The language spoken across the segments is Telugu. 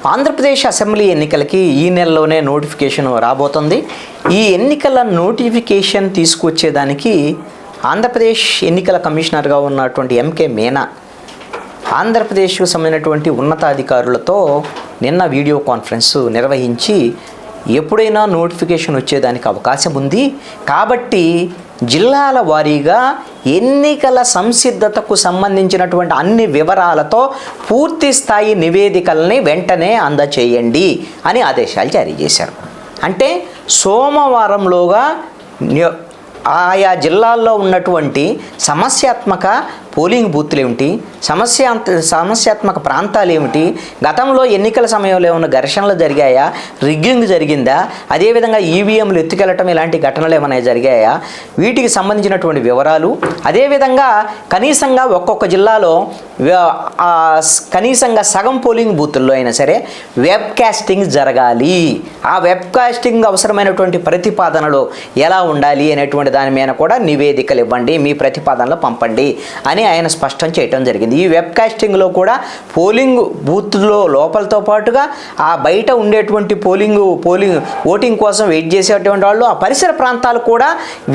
ఆంధ్రప్రదేశ్ అసెంబ్లీ ఎన్నికలకి ఈ నెలలోనే నోటిఫికేషన్ రాబోతుంది. ఈ ఎన్నికల నోటిఫికేషన్ తీసుకొచ్చేదానికి ఆంధ్రప్రదేశ్ ఎన్నికల కమిషనర్గా ఉన్నటువంటి ఎంకే మీనా ఆంధ్రప్రదేశ్కు సంబంధించినటువంటి ఉన్నతాధికారులతో నిన్న వీడియో కాన్ఫరెన్స్ నిర్వహించి ఎప్పుడైనా నోటిఫికేషన్ వచ్చేదానికి అవకాశం ఉంది కాబట్టి జిల్లాల వారీగా ఎన్నికల సంసిద్ధతకు సంబంధించినటువంటి అన్ని వివరాలతో పూర్తి స్థాయి నివేదికల్ని వెంటనే అందచేయండి అని ఆదేశాలు జారీ చేశారు. అంటే సోమవారంలోగా ఆయా జిల్లాల్లో ఉన్నటువంటి సమస్యాత్మక పోలింగ్ బూత్లు ఏమిటి, సమస్యాత్మక ప్రాంతాలు ఏమిటి, గతంలో ఎన్నికల సమయంలో ఏమైనా ఘర్షణలు జరిగాయా, రిగ్గింగ్ జరిగిందా, అదేవిధంగా ఈవీఎంలు ఎత్తుకెళ్ళటం ఇలాంటి ఘటనలు ఏమైనా జరిగాయా, వీటికి సంబంధించినటువంటి వివరాలు, అదేవిధంగా కనీసంగా ఒక్కొక్క జిల్లాలో కనీసంగా సగం పోలింగ్ బూతుల్లో అయినా సరే వెబ్ కాస్టింగ్ జరగాలి, ఆ వెబ్ కాస్టింగ్ అవసరమైనటువంటి ప్రతిపాదనలు ఎలా ఉండాలి అనేటువంటి దాని మీద కూడా నివేదికలు ఇవ్వండి, మీ ప్రతిపాదనలు పంపండి అని ఆయన స్పష్టం చేయడం జరిగింది. ఈ వెబ్ కాస్టింగ్లో కూడా పోలింగ్ బూత్లో లోపలతో పాటుగా ఆ బయట ఉండేటువంటి ఓటింగ్ కోసం వెయిట్ చేసేటువంటి వాళ్ళు ఆ పరిసర ప్రాంతాలు కూడా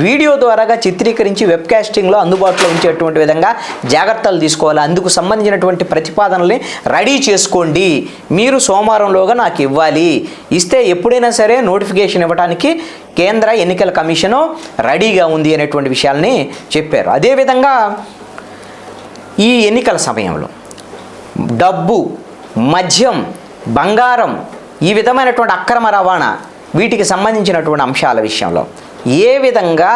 వీడియో ద్వారాగా చిత్రీకరించి వెబ్ కాస్టింగ్లో అందుబాటులో ఉంచేటువంటి విధంగా జాగ్రత్తలు తీసుకోవాలి. అందుకు సంబంధించినటువంటి ప్రతిపాదనల్ని రెడీ చేసుకోండి, మీరు సోమవారంలోగా నాకు ఇవ్వాలి, ఇస్తే ఎప్పుడైనా సరే నోటిఫికేషన్ ఇవ్వడానికి కేంద్ర ఎన్నికల కమిషను రెడీగా ఉంది అనేటువంటి విషయాల్ని చెప్పారు. అదేవిధంగా ఈ ఎన్నికల సమయంలో డబ్బు, మద్యం, బంగారం, ఈ విధమైనటువంటి అక్రమ రవాణా, వీటికి సంబంధించినటువంటి అంశాల విషయంలో ఏ విధంగా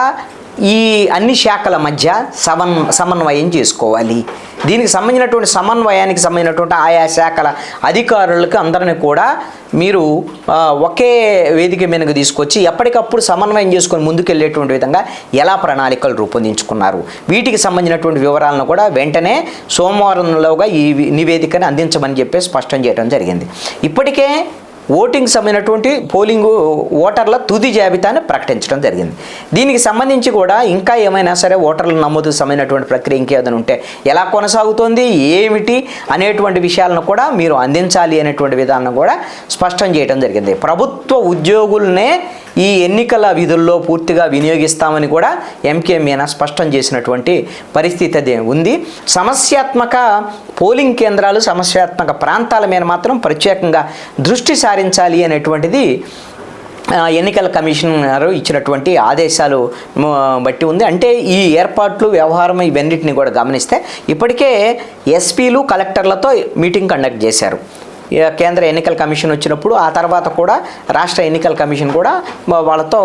ఈ అన్ని శాఖల మధ్య సమన్వయం చేసుకోవాలి, దీనికి సంబంధించినటువంటి సమన్వయానికి సంబంధించినటువంటి ఆయా శాఖల అధికారులకు అందరినీ కూడా మీరు ఒకే వేదిక మీదకు తీసుకొచ్చి ఎప్పటికప్పుడు సమన్వయం చేసుకొని ముందుకెళ్ళేటువంటి విధంగా ఎలా ప్రణాళికలు రూపొందించుకున్నారు, వీటికి సంబంధించినటువంటి వివరాలను కూడా వెంటనే సోమవారంలోగా ఈ నివేదికను అందించమని చెప్పి స్పష్టం చేయడం జరిగింది. ఇప్పటికే ఓటింగ్ సంబంధించినటువంటి పోలింగ్ ఓటర్ల తుది జాబితాను ప్రకటించడం జరిగింది. దీనికి సంబంధించి కూడా ఇంకా ఏమైనా సరే ఓటర్ల నమోదుకు సంబంధించినటువంటి ప్రక్రియ ఇంకేదైనా ఉంటే ఎలా కొనసాగుతోంది, ఏమిటి అనేటువంటి విషయాలను కూడా మీరు అందించాలి అనేటువంటి విధానం కూడా స్పష్టం చేయడం జరిగింది. ప్రభుత్వ ఉద్యోగులనే ఈ ఎన్నికల విధుల్లో పూర్తిగా వినియోగిస్తామని కూడా ఎంకే మీనా స్పష్టం చేసినటువంటి పరిస్థితి అదే ఉంది. సమస్యాత్మక పోలింగ్ కేంద్రాలు, సమస్యాత్మక ప్రాంతాల మీద మాత్రం ప్రత్యేకంగా దృష్టి సారించాలి అనేటువంటిది ఎన్నికల కమిషనర్ ఇచ్చినటువంటి ఆదేశాలు బట్టి ఉంది. అంటే ఈ ఏర్పాట్లు, వ్యవహారం ఇవన్నిటిని కూడా గమనిస్తే ఇప్పటికే ఎస్పీలు, కలెక్టర్లతో మీటింగ్ కండక్ట్ చేశారు కేంద్ర ఎన్నికల కమిషన్ వచ్చినప్పుడు. ఆ తర్వాత కూడా రాష్ట్ర ఎన్నికల కమిషన్ కూడా వాళ్ళతో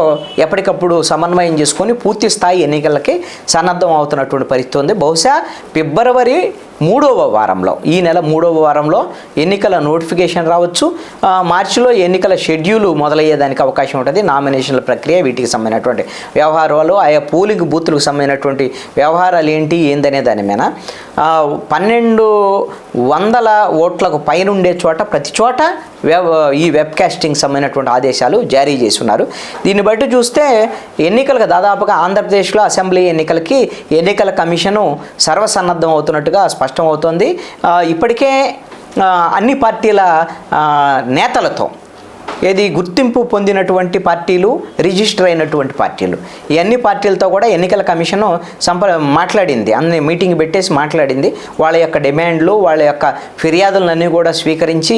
ఎప్పటికప్పుడు సమన్వయం చేసుకొని పూర్తి స్థాయి ఎన్నికలకి సన్నద్ధం అవుతున్నటువంటి పరిస్థితి ఉంది. బహుశా ఫిబ్రవరి 3వ వారంలో, ఈ నెల 3వ వారంలో ఎన్నికల నోటిఫికేషన్ రావచ్చు. మార్చిలో ఎన్నికల షెడ్యూల్ మొదలయ్యేదానికి అవకాశం ఉంటుంది. నామినేషన్ల ప్రక్రియ, వీటికి సంబంధించినటువంటి వ్యవహారాలు, ఆయా పోలింగ్ బూత్లకు సంబంధించినటువంటి వ్యవహారాలు ఏందనే దాని మీద 1200 ఓట్లకు పైన ఉండే చోట ప్రతి చోట ఈ వెబ్ కాస్టింగ్ సంబంధించినటువంటి ఆదేశాలు జారీ చేసి ఉన్నారు. దీన్ని బట్టి చూస్తే ఎన్నికలకు దాదాపుగా ఆంధ్రప్రదేశ్లో అసెంబ్లీ ఎన్నికలకి ఎన్నికల కమిషను సర్వసన్నద్ధం అవుతున్నట్టుగా స్పష్టమవుతోంది. ఇప్పటికే అన్ని పార్టీల నేతలతో, ఏది గుర్తింపు పొందినటువంటి పార్టీలు, రిజిస్టర్ అయినటువంటి పార్టీలు, ఈ అన్ని పార్టీలతో కూడా ఎన్నికల కమిషను మాట్లాడింది, అన్ని మీటింగ్ పెట్టేసి మాట్లాడింది. వాళ్ళ యొక్క డిమాండ్లు, వాళ్ళ యొక్క ఫిర్యాదులన్నీ కూడా స్వీకరించి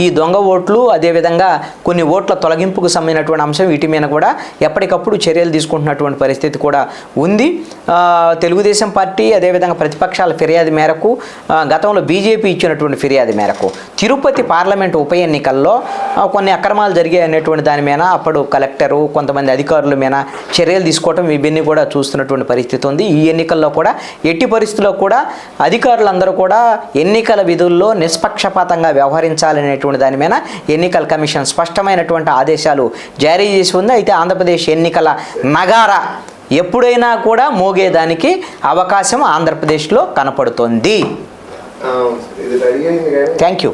ఈ దొంగ ఓట్లు, అదేవిధంగా కొన్ని ఓట్ల తొలగింపుకు సంబంధించినటువంటి అంశం, వీటి మీద కూడా ఎప్పటికప్పుడు చర్యలు తీసుకుంటున్నటువంటి పరిస్థితి కూడా ఉంది. తెలుగుదేశం పార్టీ, అదేవిధంగా ప్రతిపక్షాల ఫిర్యాదు మేరకు, గతంలో బీజేపీ ఇచ్చినటువంటి ఫిర్యాదు మేరకు తిరుపతి పార్లమెంటు ఉప ఎన్నికల్లో కొన్ని అక్రమాలు జరిగాయి అనేటువంటి దాని మీద అప్పుడు కలెక్టరు, కొంతమంది అధికారుల మీద చర్యలు తీసుకోవటం, ఇవన్నీ కూడా చూస్తున్నటువంటి పరిస్థితి ఉంది. ఈ ఎన్నికల్లో కూడా ఎట్టి పరిస్థితుల్లో కూడా అధికారులందరూ కూడా ఎన్నికల విధుల్లో నిష్పక్షపాతంగా వ్యవహరించాలనేటువంటి దాని మీద ఎన్నికల కమిషన్ స్పష్టమైనటువంటి ఆదేశాలు జారీ చేసి ఉంది. అయితే ఆంధ్రప్రదేశ్ ఎన్నికల నగారా ఎప్పుడైనా కూడా మోగేదానికి అవకాశం ఆంధ్రప్రదేశ్లో కనపడుతోంది. Thank you.